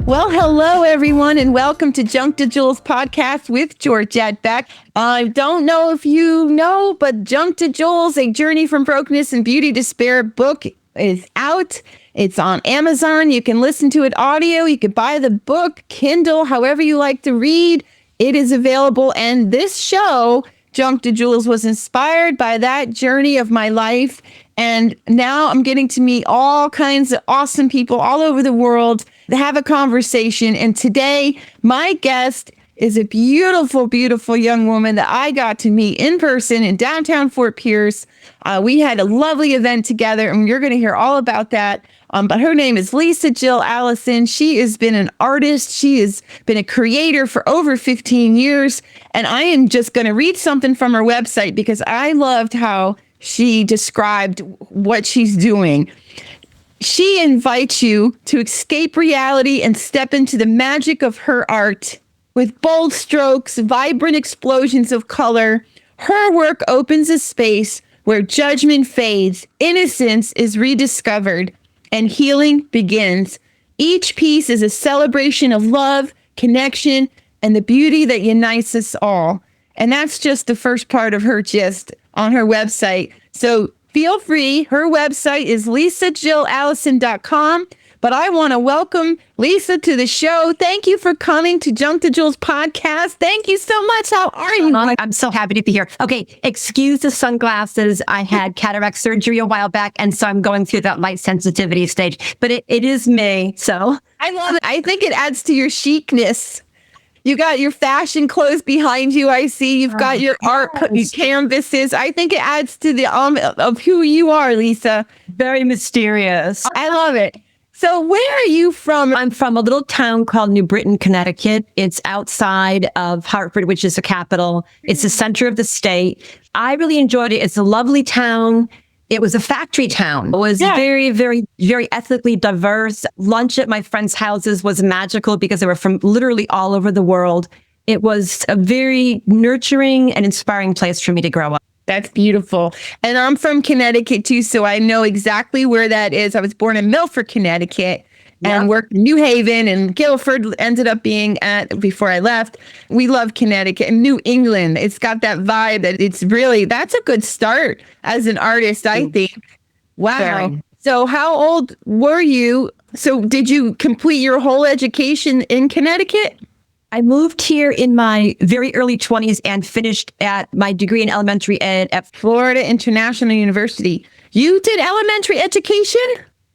Well, hello, everyone, and welcome to Junk to Jewels podcast with Georgette Beck. I don't know if you know, but Junk to Jewels, A Journey from Brokenness and Beauty Despair book is out. It's on Amazon. You can listen to it audio. You can buy the book, Kindle, however you like to read. It is available. And this show, Junk to Jewels, was inspired by that journey of my life. And now I'm getting to meet all kinds of awesome people all over the world to have a conversation. And today, my guest is a beautiful, beautiful young woman that I got to meet in person in downtown Fort Pierce. We had a lovely event together, and you're going to hear all about that. But her name is Lisa Jill Allison. She has been an artist. She has been a creator for over 15 years. And I am just going to read something from her website because I loved how she described what she's doing. She invites you to escape reality and step into the magic of her art. With bold strokes, vibrant explosions of color, her work opens a space where judgment fades, innocence is rediscovered, and healing begins. Each piece is a celebration of love, connection, and the beauty that unites us all. And that's just the first part of her gist on her website. So feel free. Her website is lisajillallison.com. But I want to welcome Lisa to the show. Thank you for coming to Junk to Jewels podcast. Thank you so much. How are you? I'm so happy to be here. Okay, excuse the sunglasses. I had cataract surgery a while back, and so I'm going through that light sensitivity stage. But it is me, so. I love it. I think it adds to your chicness. You got your fashion clothes behind you. I see you've got your art canvases. I think it adds to the of who you are, Lisa. Very mysterious. I love it. So where are you from? I'm from a little town called New Britain, Connecticut. It's outside of Hartford, which is the capital. It's the center of the state. I really enjoyed it. It's a lovely town. It was a factory town. It was very, very, very ethnically diverse. Lunch at my friends' houses was magical because they were from literally all over the world. It was a very nurturing and inspiring place for me to grow up. That's beautiful. And I'm from Connecticut too, so I know exactly where that is. I was born in Milford, Connecticut, and worked in New Haven, and Guilford ended up being at before I left. We love Connecticut and New England. It's got that vibe that it's really, that's a good start as an artist, I think. Wow. Very. So how old were you? So did you complete your whole education in Connecticut? I moved here in my very early 20s and finished at my degree in elementary ed at Florida International University. You did elementary education?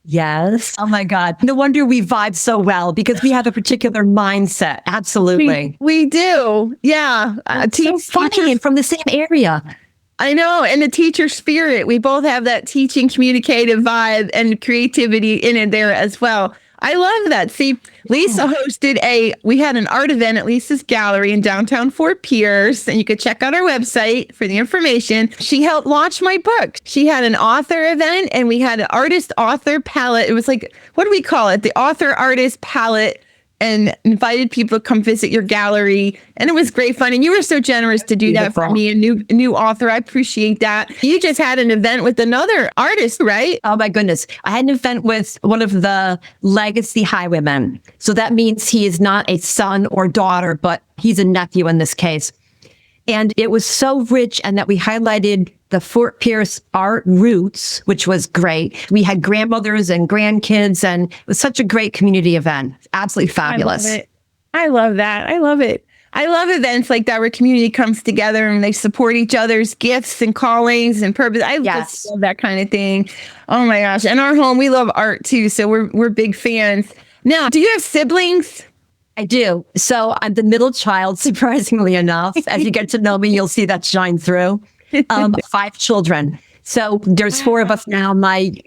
Yes. Oh my God. No wonder we vibe so well because we have a particular mindset. Absolutely. We do. Yeah. So funny and from the same area. I know. And the teacher spirit. We both have that teaching communicative vibe and creativity in it there as well. I love that. See, Lisa hosted we had an art event at Lisa's Gallery in downtown Fort Pierce, and you could check out our website for the information. She helped launch my book. She had an author event, and we had an artist-author palette. It was like, what do we call it? The author-artist palette, and invited people to come visit your gallery. And it was great fun. And you were so generous to do that for me, a new author. I appreciate that. You just had an event with another artist, right? Oh my goodness. I had an event with one of the legacy highwaymen. So that means he is not a son or daughter, but he's a nephew in this case. And it was so rich, and that we highlighted the Fort Pierce art roots, which was great. We had grandmothers and grandkids, and it was such a great community event. Absolutely fabulous. I love that. I love it. I love events like that where community comes together and they support each other's gifts and callings and purpose. I just love that kind of thing. Oh my gosh. And our home, we love art too. So we're big fans. Now, do you have siblings? I do. So I'm the middle child, surprisingly enough. As you get to know me, you'll see that shine through. 5 children. So there's 4 of us now.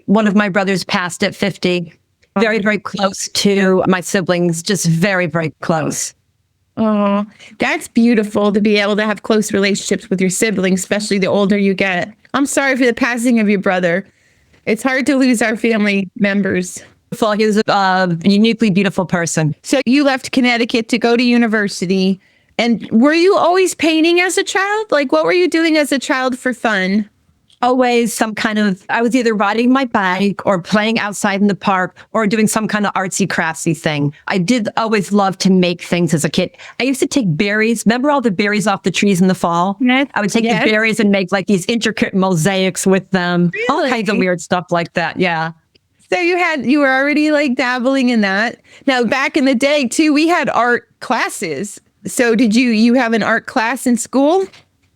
One of my brothers passed at 50. Very, very close to my siblings. Just very, very close. Oh, that's beautiful to be able to have close relationships with your siblings, especially the older you get. I'm sorry for the passing of your brother. It's hard to lose our family members. He was a uniquely beautiful person. So you left Connecticut to go to university. And were you always painting as a child? Like, what were you doing as a child for fun? always some kind of, I was either riding my bike or playing outside in the park or doing some kind of artsy craftsy thing. I did always love to make things as a kid. I used to take berries. Remember all the berries off the trees in the fall? Yes. I would take Yes. the berries and make like these intricate mosaics with them. All Really? kinds of weird stuff like that. Yeah. So you were already like dabbling in that. Now, back in the day too, we had art classes. So did you have an art class in school?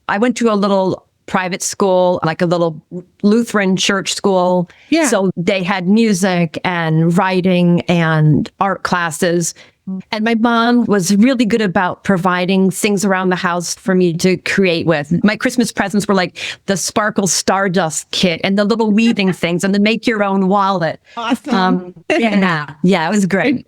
I went to a little private school, like a little Lutheran church school. Yeah. So they had music and writing and art classes. And my mom was really good about providing things around the house for me to create with. My Christmas presents were like the sparkle stardust kit and the little weaving things and the make your own wallet. Awesome. Yeah, it was great.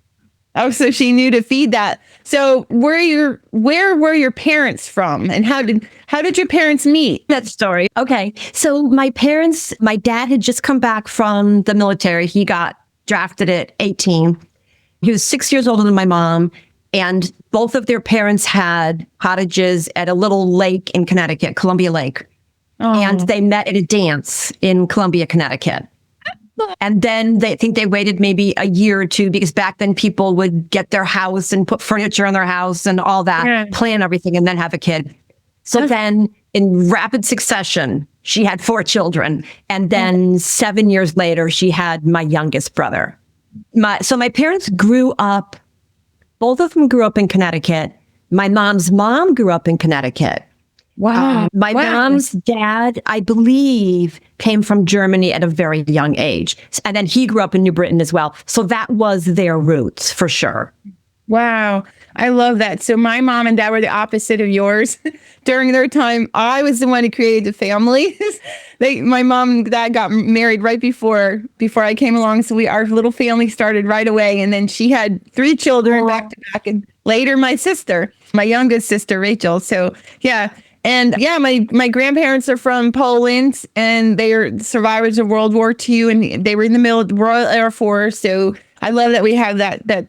Oh, so she knew to feed that. So where were your parents from, and how did your parents meet? That story. Okay. So my dad had just come back from the military. He got drafted at 18. He was 6 years older than my mom. And both of their parents had cottages at a little lake in Connecticut, Columbia Lake. Oh. And they met at a dance in Columbia, Connecticut. And then they think they waited maybe a year or two, because back then people would get their house and put furniture in their house and all that, Yeah. plan everything, and then have a kid. So then in rapid succession, she had 4 children. And then 7 years later, she had my youngest brother. So my parents grew up, both of them grew up in Connecticut. My mom's mom grew up in Connecticut. Wow. My mom's dad, I believe, came from Germany at a very young age. And then he grew up in New Britain as well. So that was their roots for sure. Wow. I love that. So my mom and dad were the opposite of yours. During their time, I was the one who created the family. My mom and dad got married right before I came along. So our little family started right away. And then she had 3 children back to back. And later my youngest sister, Rachel. So yeah. And yeah, my grandparents are from Poland, and they are survivors of World War II, and they were in the Royal Air Force. So I love that we have that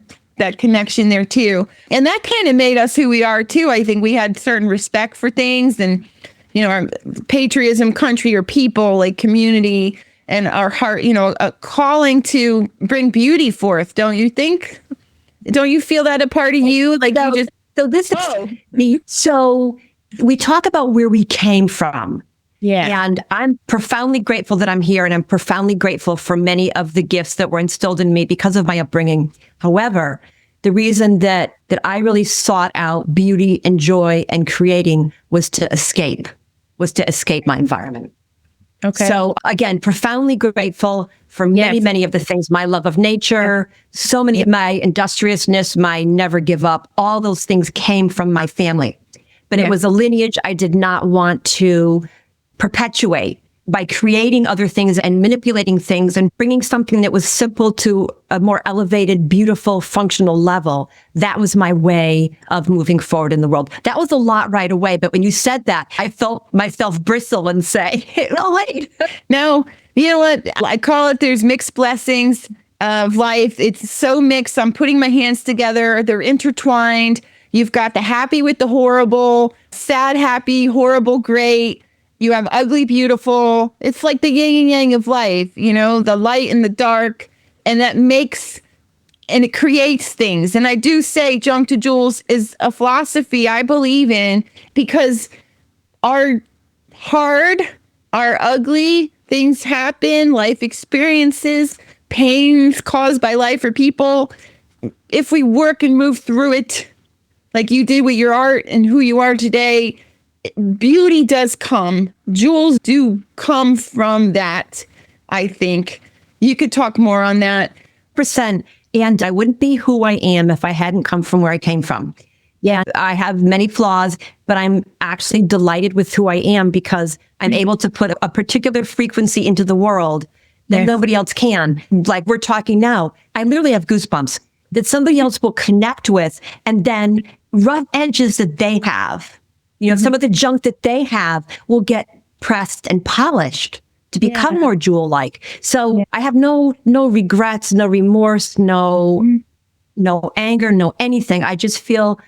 connection there too. And that kind of made us who we are too. I think we had certain respect for things, and our patriotism, country or people, like community, and our heart, a calling to bring beauty forth. Don't you think? Don't you feel that a part of you? Like So this is me. So we talk about where we came from. Yeah. And I'm profoundly grateful that I'm here, and I'm profoundly grateful for many of the gifts that were instilled in me because of my upbringing. However, the reason that I really sought out beauty and joy and creating was to escape my environment. Okay. So again, profoundly grateful for many of the things, my love of nature, so many of my industriousness, my never give up, all those things came from my family. But it was a lineage I did not want to perpetuate by creating other things and manipulating things and bringing something that was simple to a more elevated, beautiful, functional level. That was my way of moving forward in the world. That was a lot right away. But when you said that, I felt myself bristle and say, no, wait. No, you know what? I call it, there's mixed blessings of life. It's so mixed. I'm putting my hands together. They're intertwined. You've got the happy with the horrible, sad, happy, horrible, great. You have ugly, beautiful. It's like the yin and yang of life, the light and the dark. And that and it creates things. And I do say Junk to Jewels is a philosophy I believe in, because our hard, our ugly things happen, life experiences, pains caused by life or people. If we work and move through it, like you did with your art and who you are today, beauty does come. Jewels do come from that, I think. You could talk more on that. Percent. And I wouldn't be who I am if I hadn't come from where I came from. Yeah, I have many flaws, but I'm actually delighted with who I am because I'm able to put a particular frequency into the world that nobody else can. Like we're talking now, I literally have goosebumps that somebody else will connect with, and then rough edges that they have, some of the junk that they have will get pressed and polished to become more jewel-like. So I have no regrets, no remorse, no anger, no anything. I just feel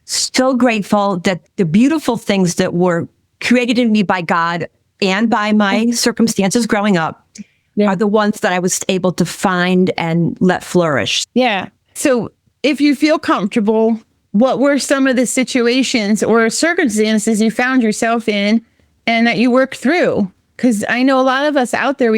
so grateful that the beautiful things that were created in me by God and by my circumstances growing up are the ones that I was able to find and let flourish. Yeah. So if you feel comfortable, what were some of the situations or circumstances you found yourself in and that you worked through? Because I know a lot of us out there,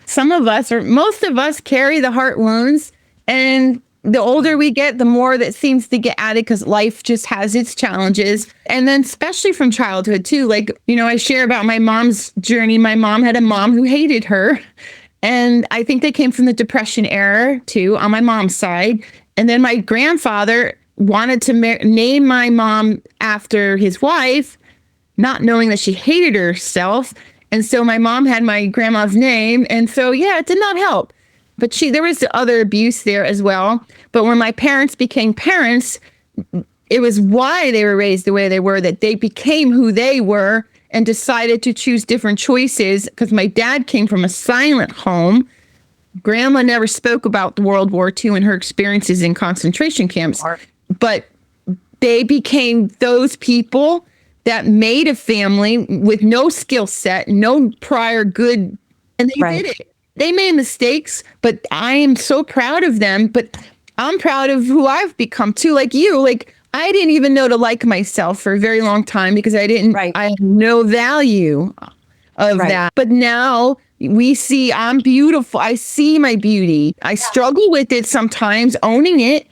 some of us or most of us carry the heart wounds, and the older we get, the more that seems to get added because life just has its challenges. And then especially from childhood too, like, I share about my mom's journey. My mom had a mom who hated her. And I think they came from the Depression era too, on my mom's side. And then my grandfather wanted to name my mom after his wife, not knowing that she hated herself. And so my mom had my grandma's name. And so, it did not help. But there was other abuse there as well. But when my parents became parents, it was why they were raised the way they were, that they became who they were and decided to choose different choices. Because my dad came from a silent home. Grandma never spoke about World War II and her experiences in concentration camps. But they became those people that made a family with no skill set, no prior good, and they did it. They made mistakes, but I am so proud of them. But I'm proud of who I've become too. Like you, I didn't even know to like myself for a very long time because I had no value of that. But now we see I'm beautiful. I see my beauty. I struggle with it sometimes, owning it.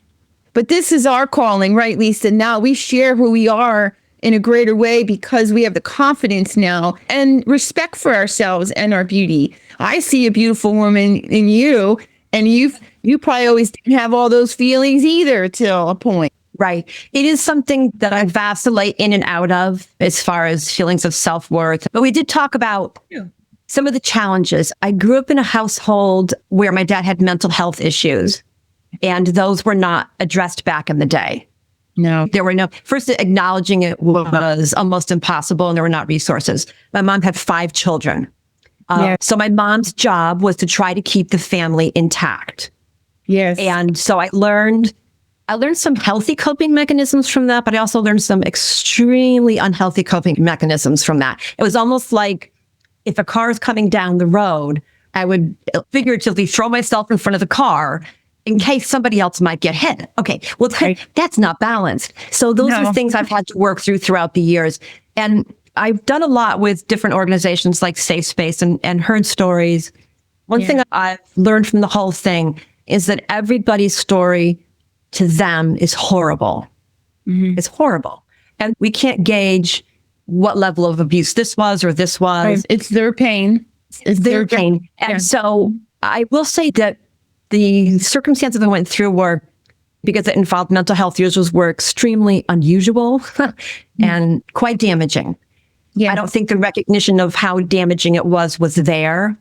But this is our calling, right, Lisa? Now we share who we are in a greater way because we have the confidence now and respect for ourselves and our beauty. I see a beautiful woman in you, and you probably always didn't have all those feelings either till a point. Right. It is something that I vacillate in and out of as far as feelings of self-worth. But we did talk about some of the challenges. I grew up in a household where my dad had mental health issues, and those were not addressed back in the day. No, there were no, first acknowledging it was almost impossible, and there were not resources. My mom had 5 children. So my mom's job was to try to keep the family intact. Yes. And so I learned some healthy coping mechanisms from that, but I also learned some extremely unhealthy coping mechanisms from that. It was almost like if a car is coming down the road, I would figuratively throw myself in front of the car in case somebody else might get hit. Okay, well, that's not balanced. So those are things I've had to work through throughout the years. And I've done a lot with different organizations like Safe Space and heard stories. One thing I've learned from the whole thing is that everybody's story to them is horrible. It's horrible. And we can't gauge what level of abuse this was or this was. It's their pain. It's their pain. And so I will say that the circumstances I went through were, because it involved mental health issues, were extremely unusual and quite damaging. I don't think the recognition of how damaging it was there.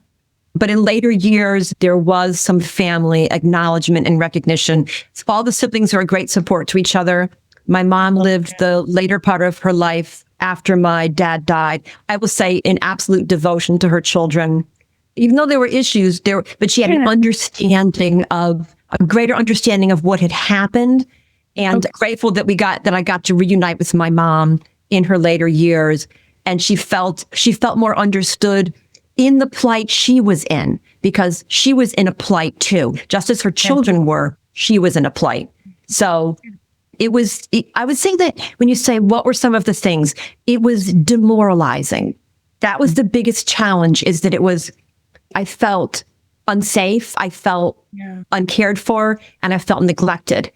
But in later years, there was some family acknowledgement and recognition. All the siblings are a great support to each other. My mom lived the later part of her life after my dad died, I will say, in absolute devotion to her children. Even though there were issues there, but she had an understanding of a greater understanding of what had happened, and grateful that I got to reunite with my mom in her later years. And she felt more understood in the plight she was in, because she was in a plight too, just as her children were. She was in a plight. So I would say that when you say what were some of the things, it was demoralizing. That was the biggest challenge, is that I felt unsafe, I felt uncared for, and I felt neglected.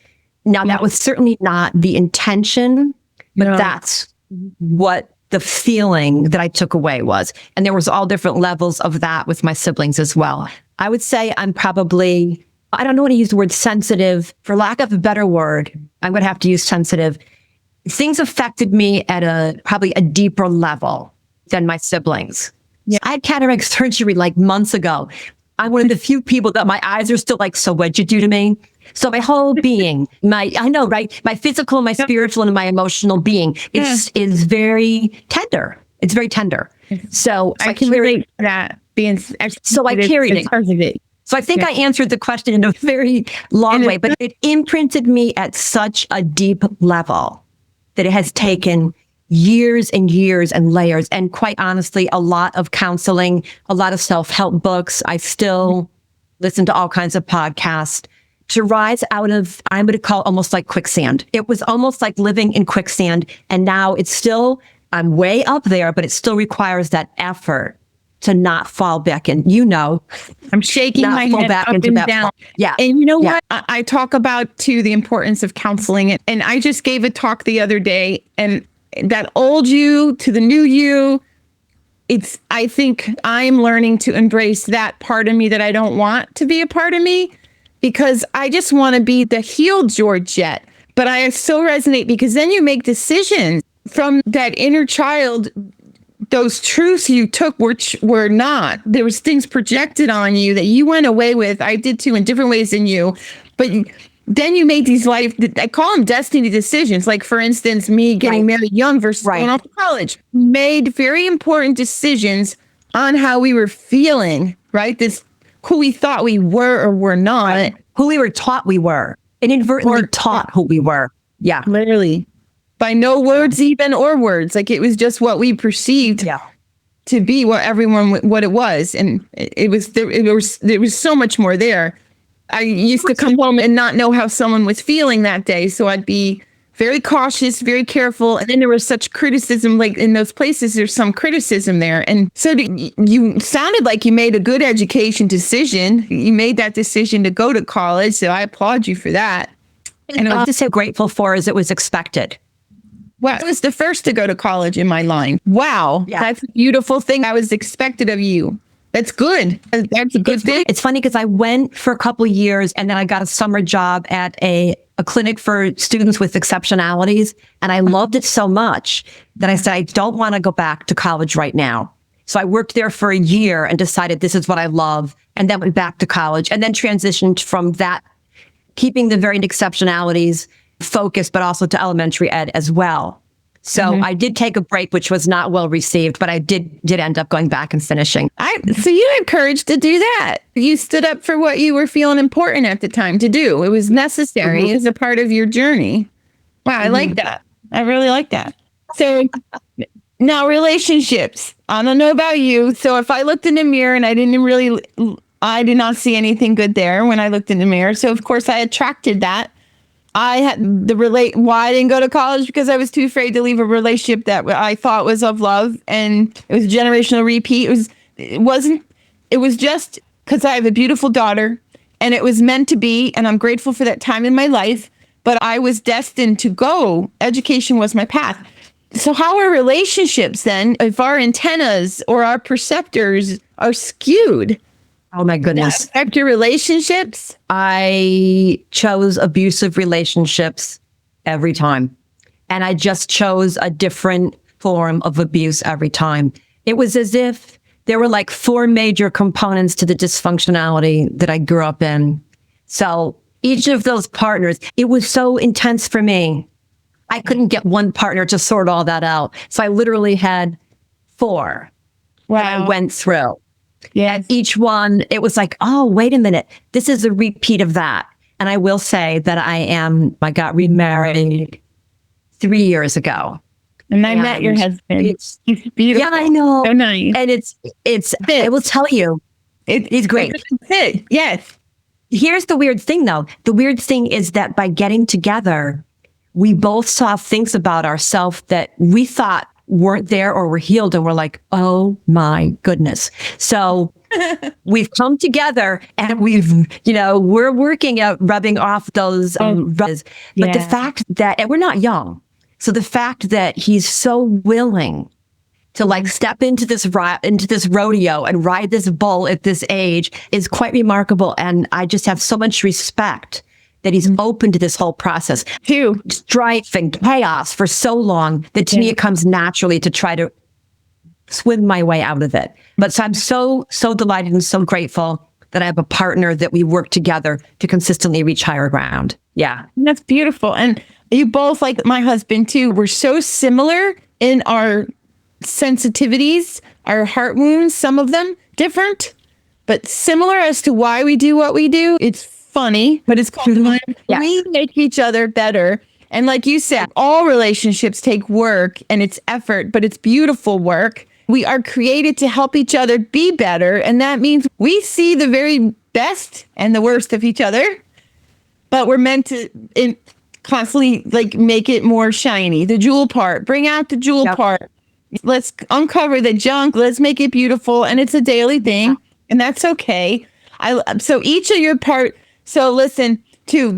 Now, that was certainly not the intention, but that's what the feeling that I took away was. And there was all different levels of that with my siblings as well. I would say I'm probably, I don't know how to use the word sensitive. For lack of a better word, I'm going to have to use sensitive. Things affected me at probably a deeper level than my siblings. I had cataract surgery like months ago. I'm one of the few people that my eyes are still like, so what'd you do to me? So my whole being, I know, right? My physical, my spiritual, and my emotional being is very tender. It's very tender. So I can relate to that. So I carried it. So I think I answered the question in a very long way, but it imprinted me at such a deep level that it has taken years and years and layers. And quite honestly, a lot of counseling, a lot of self-help books. I still listen to all kinds of podcasts to rise out of, I'm going to call it almost like quicksand. It was almost like living in quicksand. And now it's still, I'm way up there, but it still requires that effort to not fall back in, I'm shaking my head back up into and that. down. Yeah. And you know what? I talk about too the importance of counseling. And I just gave a talk the other day, and that old you to the new you, I think I'm learning to embrace that part of me that I don't want to be a part of me, because I just want to be the healed Georgette. But I so resonate, because then you make decisions from that inner child. Those truths you took, which were not, there was things projected on you that you went away with. I did too, in different ways than you. But then you made these I call them destiny decisions. Like, for instance, me getting married young versus going off to college. Made very important decisions on how we were feeling, right? This who we thought we were or were not. Who we were taught we were. Inadvertently taught who we were. Yeah. Literally. By no words even, or words. Like, it was just what we perceived to be what it was. And there was so much more there. I used to come home and not know how someone was feeling that day. So I'd be very cautious, very careful. And then there was such criticism, like in those places, there's some criticism there. And so you sounded like you made a good education decision. You made that decision to go to college. So I applaud you for that. And what I'm just so grateful for is it was expected. Well, I was the first to go to college in my line. Wow. Yeah. That's a beautiful thing. I was expected of you. That's good. That's a good thing. It's funny because I went for a couple of years, and then I got a summer job at a clinic for students with exceptionalities. And I loved it so much that I said, I don't want to go back to college right now. So I worked there for a year and decided this is what I love, and then went back to college, and then transitioned from that, keeping the varied exceptionalities focus, but also to elementary ed as well. So I did take a break, which was not well received, but I did end up going back and finishing. So you had courage to do that. You stood up for what you were feeling important at the time to do. It was necessary as a part of your journey. Wow, I like that. I really like that. So now, relationships. I don't know about you. So if I looked in the mirror and I did not see anything good there when I looked in the mirror. So of course I attracted that. I had why I didn't go to college, because I was too afraid to leave a relationship that I thought was of love, and it was a generational repeat. It was just because I have a beautiful daughter, and it was meant to be, and I'm grateful for that time in my life, but I was destined to go. Education was my path. So how are relationships then if our antennas or our perceptors are skewed? Oh my goodness. Affect your relationships? I chose abusive relationships every time. And I just chose a different form of abuse every time. It was as if there were like 4 major components to the dysfunctionality that I grew up in. So each of those partners, it was so intense for me. I couldn't get one partner to sort all that out. So I literally had 4 that I went through. Yes. Each one, it was like, oh, wait a minute. This is a repeat of that. And I will say that I got remarried 3 years ago. And I met your husband. He's beautiful. Yeah, I know. So nice. And I will tell you, he's great. Yes. Here's the weird thing, though. The weird thing is that by getting together, we both saw things about ourselves that we thought weren't there or were healed, and we're like, oh my goodness. So we've come together, and we're working at rubbing off those rubs. But the fact that, and we're not young. So the fact that he's so willing to like step into this rodeo and ride this bull at this age is quite remarkable. And I just have so much respect that he's open to this whole process. Strife and chaos for so long that to me it comes naturally to try to swim my way out of it. But so I'm so delighted and so grateful that I have a partner that we work together to consistently reach higher ground. Yeah. That's beautiful. And you both, like my husband too, we're so similar in our sensitivities, our heart wounds, some of them different, but similar as to why we do what we do. It's funny, but it's called we make each other better. And like you said, all relationships take work and it's effort, but it's beautiful work. We are created to help each other be better. And that means we see the very best and the worst of each other, but we're meant to constantly like make it more shiny. The jewel part, bring out the jewel part. Let's uncover the junk. Let's make it beautiful. And it's a daily thing. And that's okay. So each of your part. So listen to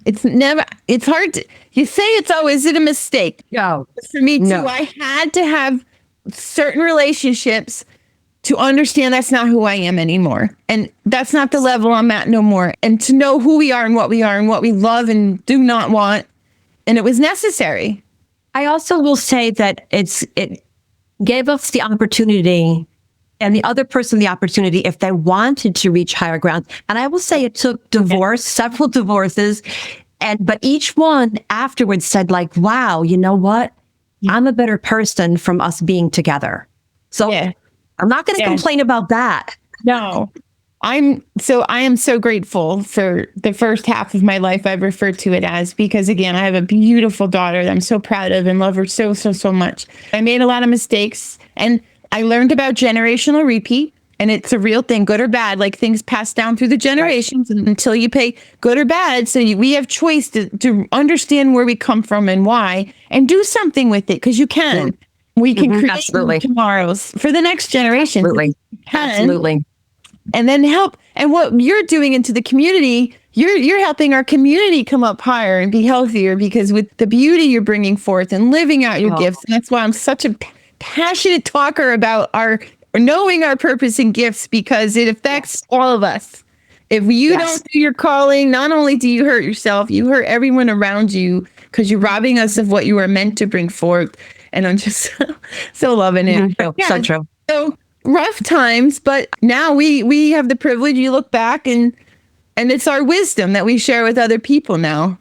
it's hard to, you say it's always a mistake. No. For me too, I had to have certain relationships to understand that's not who I am anymore. And that's not the level I'm at no more. And to know who we are and what we love and do not want. And it was necessary. I also will say that it gave us the opportunity and the other person the opportunity if they wanted to reach higher ground. And I will say it took divorce, several divorces, but each one afterwards said like, wow, you know what? I'm a better person from us being together. So I'm not going to complain about that. No, I am so grateful for the first half of my life. I've referred to it as, because again, I have a beautiful daughter that I'm so proud of and love her so, so, so much. I made a lot of mistakes and I learned about generational repeat, and it's a real thing, good or bad, like things pass down through the generations until you pay good or bad. So we have choice to understand where we come from and why, and do something with it, because you can. We can create tomorrows for the next generation. Absolutely. And then help. And what you're doing into the community, you're helping our community come up higher and be healthier, because with the beauty you're bringing forth and living out your gifts. And that's why I'm such a passionate talker about knowing our purpose and gifts, because it affects all of us. If you don't do your calling, not only do you hurt yourself, you hurt everyone around you, because you're robbing us of what you were meant to bring forth. And I'm just so loving it. So true. So rough times, but now we have the privilege. You look back and it's our wisdom that we share with other people now.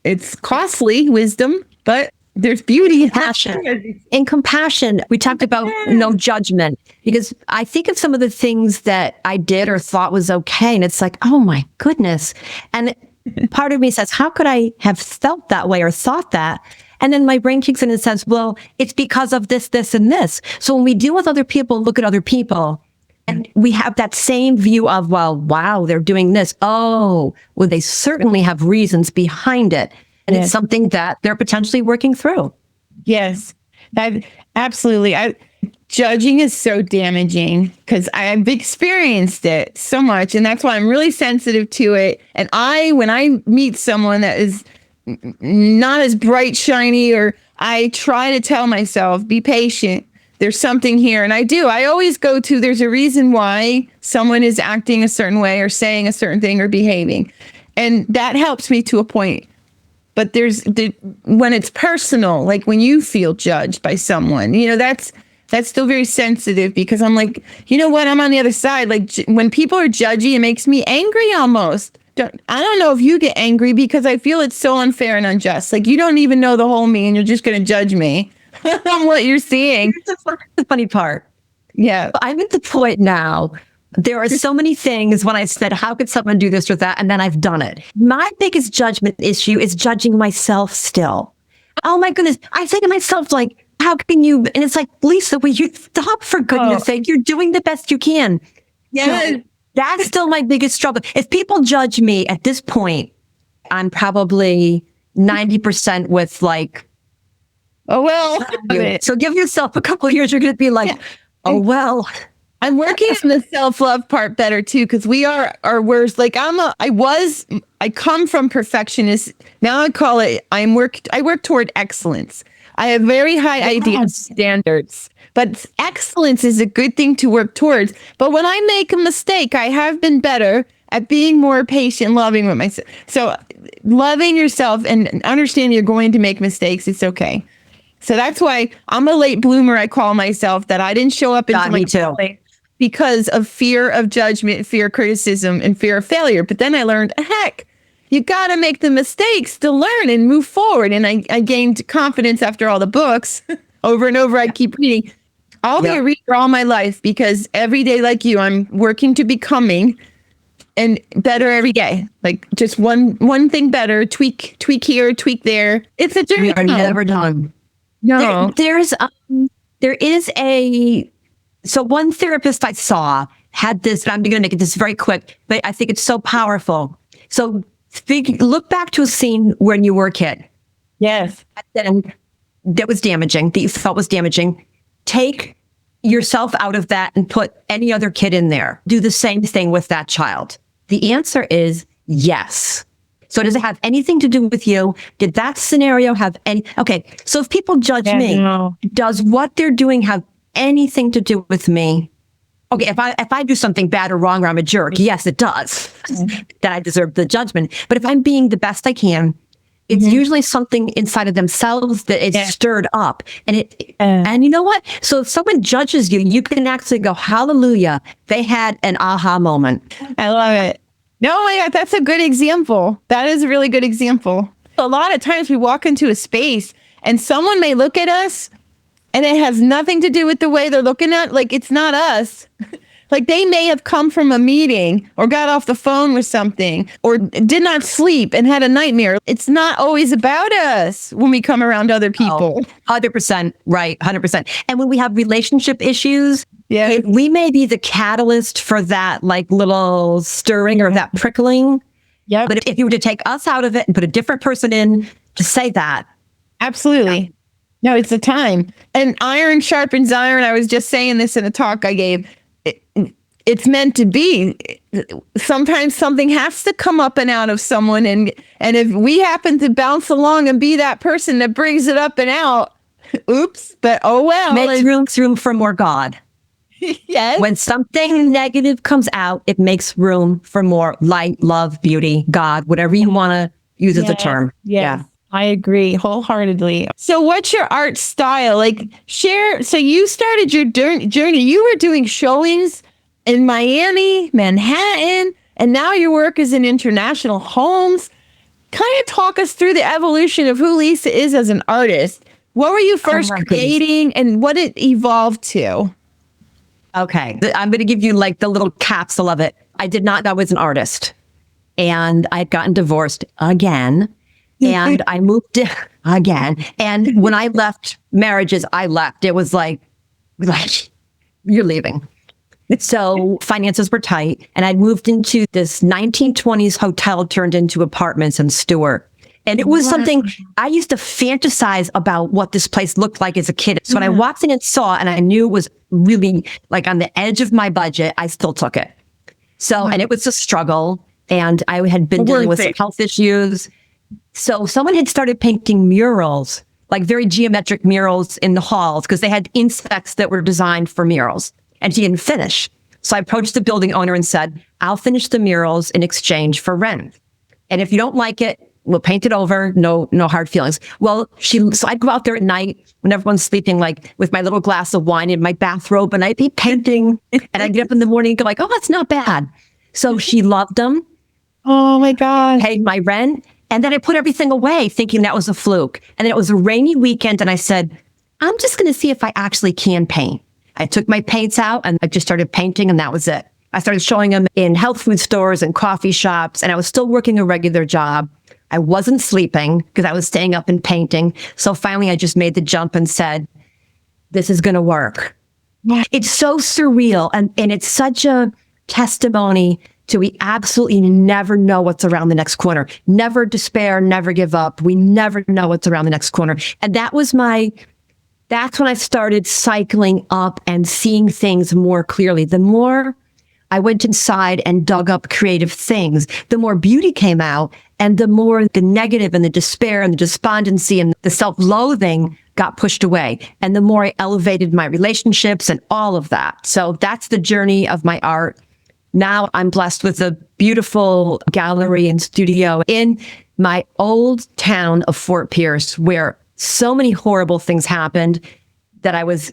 It's costly wisdom, but there's beauty in passion. In compassion, we talked about no judgment, because I think of some of the things that I did or thought was okay. And it's like, oh my goodness. And part of me says, how could I have felt that way or thought that? And then my brain kicks in and says, well, it's because of this, this, and this. So when we deal with other people, look at other people, and we have that same view of, well, wow, they're doing this. Oh, well, they certainly have reasons behind it. And it's something that they're potentially working through. Yes, absolutely. Judging is so damaging, because I've experienced it so much. And that's why I'm really sensitive to it. And when I meet someone that is not as bright, shiny, or I try to tell myself, be patient. There's something here. And I always go to, there's a reason why someone is acting a certain way or saying a certain thing or behaving. And that helps me to a point. But when it's personal, like when you feel judged by someone, that's still very sensitive, because I'm like, you know what? I'm on the other side. Like when people are judgy, it makes me angry almost. I don't know if you get angry, because I feel it's so unfair and unjust. Like you don't even know the whole me and you're just going to judge me on what you're seeing. That's the funny part. Yeah. I'm at the point now. There are so many things when I said, how could someone do this or that? And then I've done it. My biggest judgment issue is judging myself still. Oh my goodness. I say to myself, like, how can you? And it's like, Lisa, will you stop, for goodness sake? You're doing the best you can. Yeah. So that's still my biggest struggle. If people judge me at this point, I'm probably 90% with like, oh, well. So give yourself a couple of years. You're going to be like, oh, well. I'm working on the self-love part better too, because we are our worst. Like I come from perfectionist. Now I call it, I work toward excellence. I have very high ideal standards, but excellence is a good thing to work towards. But when I make a mistake, I have been better at being more patient, loving with myself. So loving yourself and understanding you're going to make mistakes, it's okay. So that's why I'm a late bloomer, I call myself, that I didn't show up until me too. Because of fear of judgment, fear of criticism, and fear of failure. But then I learned, heck, you got to make the mistakes to learn and move forward. And I gained confidence after all the books over and over. I keep reading. I'll be a reader all my life, because every day, like you, I'm working to becoming and better every day. Like just one thing better, tweak here, tweak there. It's a journey. We are never done. No. There is so one therapist I saw had this, and I'm going to make this very quick, but I think it's so powerful. So look back to a scene when you were a kid. Yes. And that was damaging, that you felt was damaging. Take yourself out of that and put any other kid in there. Do the same thing with that child. The answer is yes. So does it have anything to do with you? Did that scenario have any? Okay. So if people judge me, does what they're doing have anything to do with me? Okay. If I do something bad or wrong or I'm a jerk, yes, it does. That I deserve the judgment. But if I'm being the best I can, it's usually something inside of themselves that is stirred up. And you know what? So if someone judges you, you can actually go, hallelujah, they had an aha moment. I love it. No, my God, that's a good example. That is a really good example. A lot of times we walk into a space and someone may look at us and it has nothing to do with the way they're looking at, like it's not us. Like they may have come from a meeting or got off the phone with something or did not sleep and had a nightmare. It's not always about us when we come around other people. 100%. Right. 100%. And when we have relationship issues, we may be the catalyst for that like little stirring or that prickling. Yeah. But if you were to take us out of it and put a different person in to say that. Absolutely. No, it's the time. And iron sharpens iron. I was just saying this in a talk I gave. It's meant to be. Sometimes something has to come up and out of someone. And if we happen to bounce along and be that person that brings it up and out, oops, but oh well. Makes room for more God. Yes. When something negative comes out, it makes room for more light, love, beauty, God, whatever you want to use as a term. Yeah. I agree wholeheartedly. So what's your art style? Like share. So you started your journey. You were doing showings in Miami, Manhattan, and now your work is in international homes. Kind of talk us through the evolution of who Lisa is as an artist. What were you first creating and what it evolved to? Okay. I'm going to give you like the little capsule of it. I did not know I was an artist and I had gotten divorced again. And I moved again. And when I left marriages, I left. It was like, you're leaving. So finances were tight. And I moved into this 1920s hotel turned into apartments in Stewart. And it was something I used to fantasize about what this place looked like as a kid. So when I walked in and saw, and I knew it was really like on the edge of my budget, I still took it. So, and it was a struggle. And I had been dealing with some health issues. So someone had started painting murals, like very geometric murals in the halls, because they had insects that were designed for murals. And she didn't finish. So I approached the building owner and said, I'll finish the murals in exchange for rent. And if you don't like it, we'll paint it over. No hard feelings. Well, so I'd go out there at night when everyone's sleeping, like with my little glass of wine in my bathrobe, and I'd be painting. And I'd get up in the morning and go like, oh, that's not bad. So she loved them. Oh my God. Paid my rent. And then I put everything away thinking that was a fluke. And then it was a rainy weekend. And I said, I'm just going to see if I actually can paint. I took my paints out and I just started painting and that was it. I started showing them in health food stores and coffee shops. And I was still working a regular job. I wasn't sleeping because I was staying up and painting. So finally I just made the jump and said, this is going to work. It's so surreal. And it's such a testimony to we absolutely never know what's around the next corner. Never despair, never give up. We never know what's around the next corner. And that's when I started cycling up and seeing things more clearly. The more I went inside and dug up creative things, the more beauty came out and the more the negative and the despair and the despondency and the self-loathing got pushed away. And the more I elevated my relationships and all of that. So that's the journey of my art. Now I'm blessed with a beautiful gallery and studio in my old town of Fort Pierce, where so many horrible things happened that I was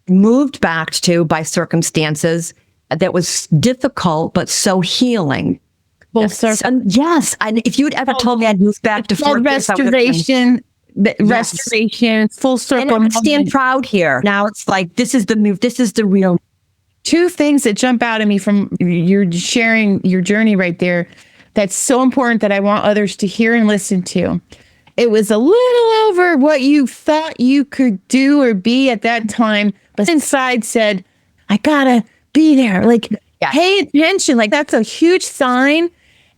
moved back to by circumstances that was difficult, but so healing. Yes. And if you had ever told me I'd moved back to Fort Pierce, restoration, full circle. And I stand proud here. Now it's like, this is the move. This is the real. two things that jump out at me from your sharing your journey right there that's so important that I want others to hear and listen to. It was a little over what you thought you could do or be at that time, but inside said, I gotta be there. Like, pay attention. Like, that's a huge sign.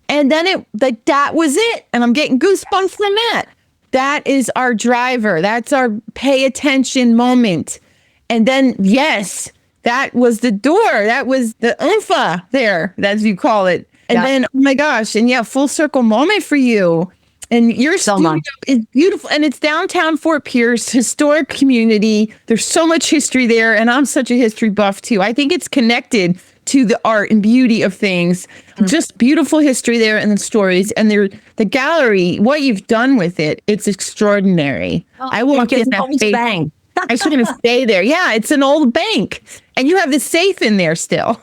And then that was it. And I'm getting goosebumps from that. That is our driver. That's our pay attention moment. And then, yes, that was the door. That was the oompha there, as you call it. And then, oh my gosh. And full circle moment for you. And your studio is beautiful. And it's downtown Fort Pierce, historic community. There's so much history there. And I'm such a history buff too. I think it's connected to the art and beauty of things. Just beautiful history there and the stories. And the gallery, what you've done with it, it's extraordinary. I walk in that bank. I should even stay there. Yeah, it's an old bank. And you have the safe in there still.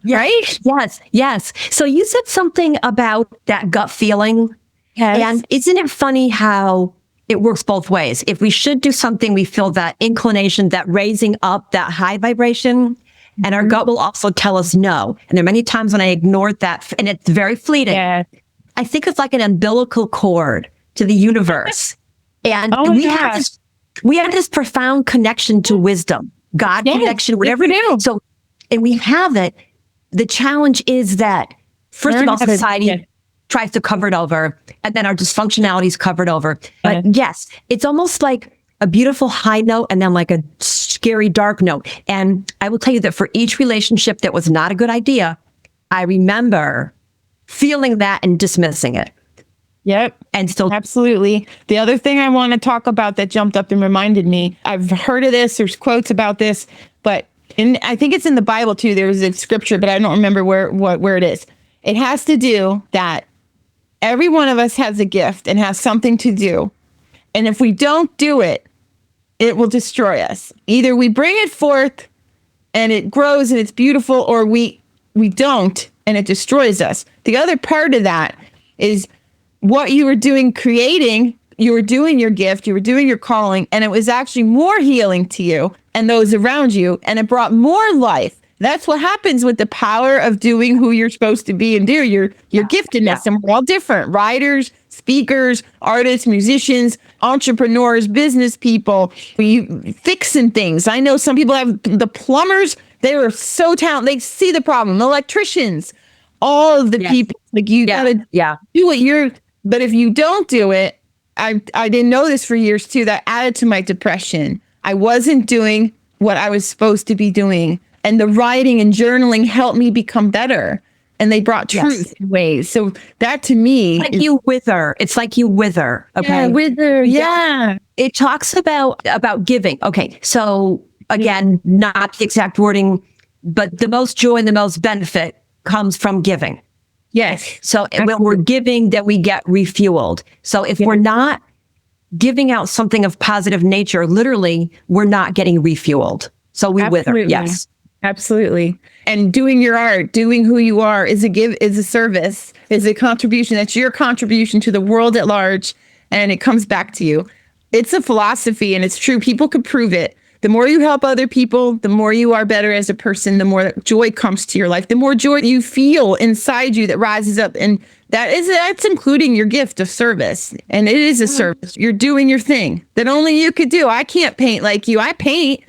Right? Yes. So you said something about that gut feeling. Yes. And isn't it funny how it works both ways? If we should do something, we feel that inclination, that raising up, that high vibration. And our gut will also tell us no. And there are many times when I ignored that, and it's very fleeting. Yeah. I think it's like an umbilical cord to the universe. And we have this profound connection to wisdom, God connection, whatever it is. So, and we have it. The challenge is that, first of all, society tries to cover it over, and then our dysfunctionality is covered over. But yes, it's almost like a beautiful high note and then like a scary dark note. And I will tell you that for each relationship that was not a good idea, I remember feeling that and dismissing it. Yep. And still. Absolutely. The other thing I want to talk about that jumped up and reminded me, I've heard of this, there's quotes about this, but I think it's in the Bible too. There's a scripture, but I don't remember where it is. It has to do that every one of us has a gift and has something to do. And if we don't do it, it will destroy us. Either we bring it forth and it grows and it's beautiful, or we don't and it destroys us. The other part of that is what you were doing creating. You were doing your gift, you were doing your calling, and it was actually more healing to you and those around you, and it brought more life. That's what happens with the power of doing who you're supposed to be and do, your giftedness. And we're all different. Writers, speakers, artists, musicians, entrepreneurs, business people, fixing things. I know some people have the plumbers. They were so talented. They see the problem. The electricians, all of the people. Like, you gotta do what but if you don't do it, I didn't know this for years too, that added to my depression. I wasn't doing what I was supposed to be doing. And the writing and journaling helped me become better. And they brought truth in ways. So that to me, it's like you wither. It's like you wither. Okay. Yeah, wither. Yeah. It talks about giving. Okay. So again, not the exact wording, but the most joy and the most benefit comes from giving. Yes. So when we're giving, then we get refueled. So if we're not giving out something of positive nature, literally, we're not getting refueled. So we wither. Yes. Absolutely. And doing your art, doing who you are is a service, is a contribution. That's your contribution to the world at large. And it comes back to you. It's a philosophy and it's true. People could prove it. The more you help other people, the more you are better as a person, the more joy comes to your life, the more joy you feel inside you that rises up. And that's including your gift of service. And it is a service. You're doing your thing that only you could do. I can't paint like you. I paint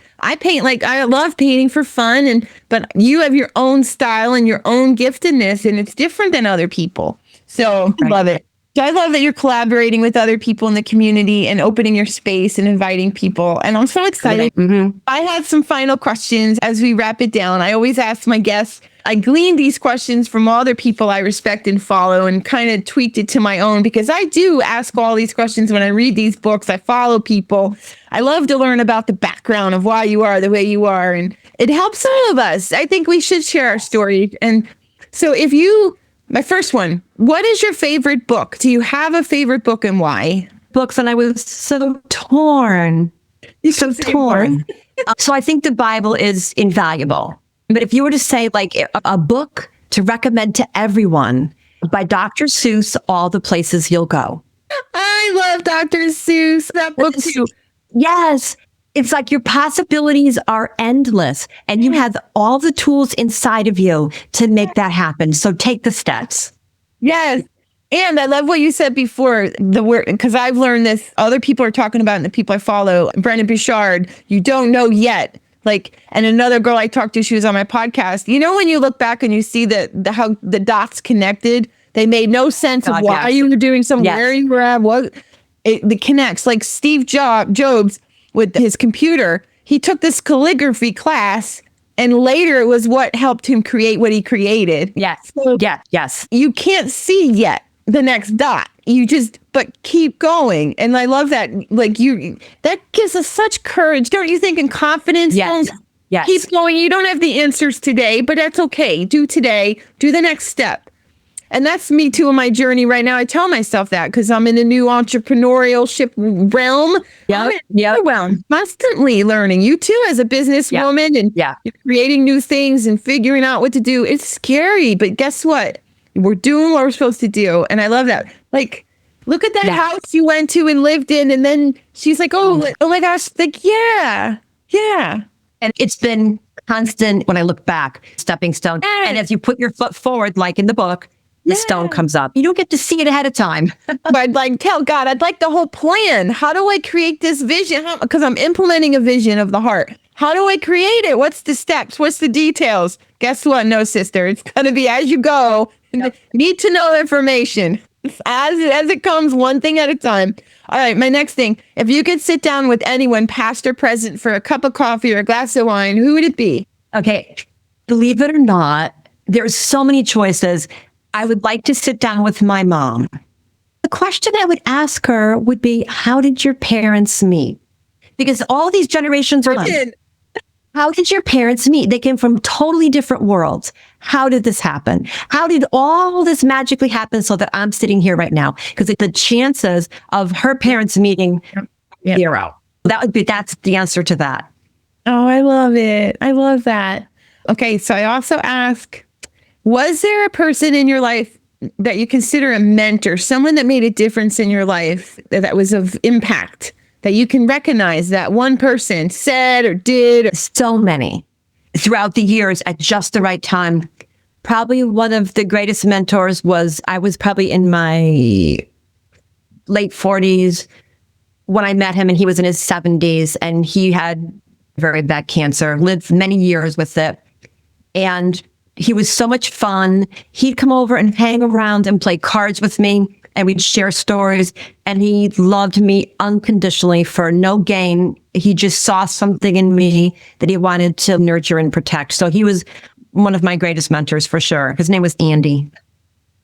like I love painting for fun, but you have your own style and your own giftedness, and it's different than other people. So I love it. I love that you're collaborating with other people in the community and opening your space and inviting people. And I'm so excited. Mm-hmm. I have some final questions as we wrap it down. I always ask my guests, I gleaned these questions from other people I respect and follow and kind of tweaked it to my own, because I do ask all these questions when I read these books. I follow people. I love to learn about the background of why you are the way you are. And it helps all of us. I think we should share our story. And so my first one, what is your favorite book? Do you have a favorite book and why? Books, and I was so torn. So torn. So I think the Bible is invaluable. But if you were to say like a book to recommend to everyone, by Dr. Seuss, All the Places You'll Go. I love Dr. Seuss. That book too. Yes. It's like your possibilities are endless and you have all the tools inside of you to make that happen. So take the steps. Yes. And I love what you said before, the word, because I've learned this, other people are talking about it, and the people I follow, Brennan Bouchard, you don't know yet. Like, and another girl I talked to, she was on my podcast. You know, when you look back and you see how the dots connected, they made no sense of why you were doing something, where you were at, what it connects. Like Steve Jobs with his computer, he took this calligraphy class, and later it was what helped him create what he created. Yes. So yes. You can't see yet the next dot. But keep going. And I love that. Like that gives us such courage, don't you think? And confidence. Yes. Keep going. You don't have the answers today, but that's okay. Do today. Do the next step. And that's me too in my journey right now. I tell myself that because I'm in a new entrepreneurship realm. I'm constantly learning. You too, as a businesswoman, and you're creating new things and figuring out what to do. It's scary, but guess what? We're doing what we're supposed to do. And I love that. Like, look at that house you went to and lived in. And then she's like, oh my gosh. Like, yeah. And it's been constant when I look back, stepping stone. And as you put your foot forward, like in the book, the stone comes up. You don't get to see it ahead of time. But I'd like tell God, I'd like the whole plan. How do I create this vision? Because I'm implementing a vision of the heart. How do I create it? What's the steps? What's the details? Guess what? No, sister. It's going to be as you go. Need to know information. As it comes, one thing at a time. All right, my next thing. If you could sit down with anyone, past or present, for a cup of coffee or a glass of wine, who would it be? Okay. Believe it or not, there's so many choices. I would like to sit down with my mom. The question I would ask her would be, how did your parents meet? Because all these generations are like, how did your parents meet? They came from totally different worlds. How did this happen? How did all this magically happen so that I'm sitting here right now? Because the chances of her parents meeting, zero. That's the answer to that. Oh, I love it. I love that. Okay, so I also ask, was there a person in your life that you consider a mentor, someone that made a difference in your life that was of impact, that you can recognize that one person said or did? So many throughout the years at just the right time. Probably one of the greatest mentors I was probably in my late 40s when I met him, and he was in his 70s, and he had very bad cancer, lived many years with it. And he was so much fun. He'd come over and hang around and play cards with me, and we'd share stories. And he loved me unconditionally for no gain. He just saw something in me that he wanted to nurture and protect. So he was one of my greatest mentors for sure. His name was Andy.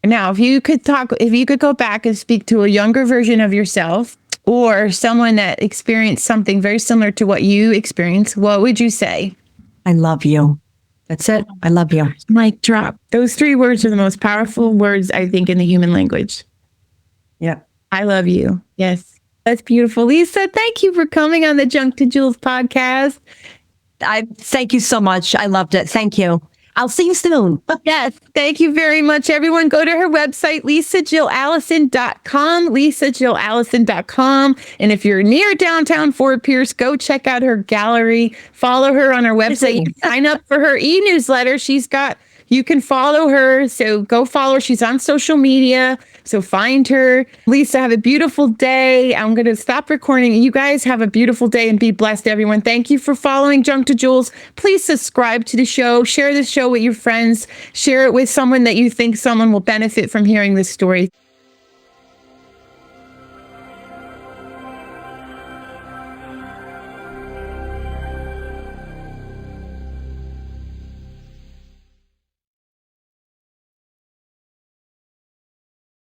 Now, if you could go back and speak to a younger version of yourself, or someone that experienced something very similar to what you experienced, what would you say? I love you. That's it. I love you. Mic drop. Those 3 words are the most powerful words, I think, in the human language. Yeah. I love you. Yes. That's beautiful. Lisa, thank you for coming on the Junk to Jewels podcast. I thank you so much. I loved it. Thank you. I'll see you soon. Yes. Thank you very much, everyone. Go to her website, lisajillallison.com, lisajillallison.com. And if you're near downtown Fort Pierce, go check out her gallery. Follow her on her website. Sign up for her e-newsletter. You can follow her. So go follow her. She's on social media. So find her. Lisa, have a beautiful day. I'm going to stop recording. You guys have a beautiful day and be blessed, everyone. Thank you for following Junk to Jewels. Please subscribe to the show. Share the show with your friends. Share it with someone that you think someone will benefit from hearing this story.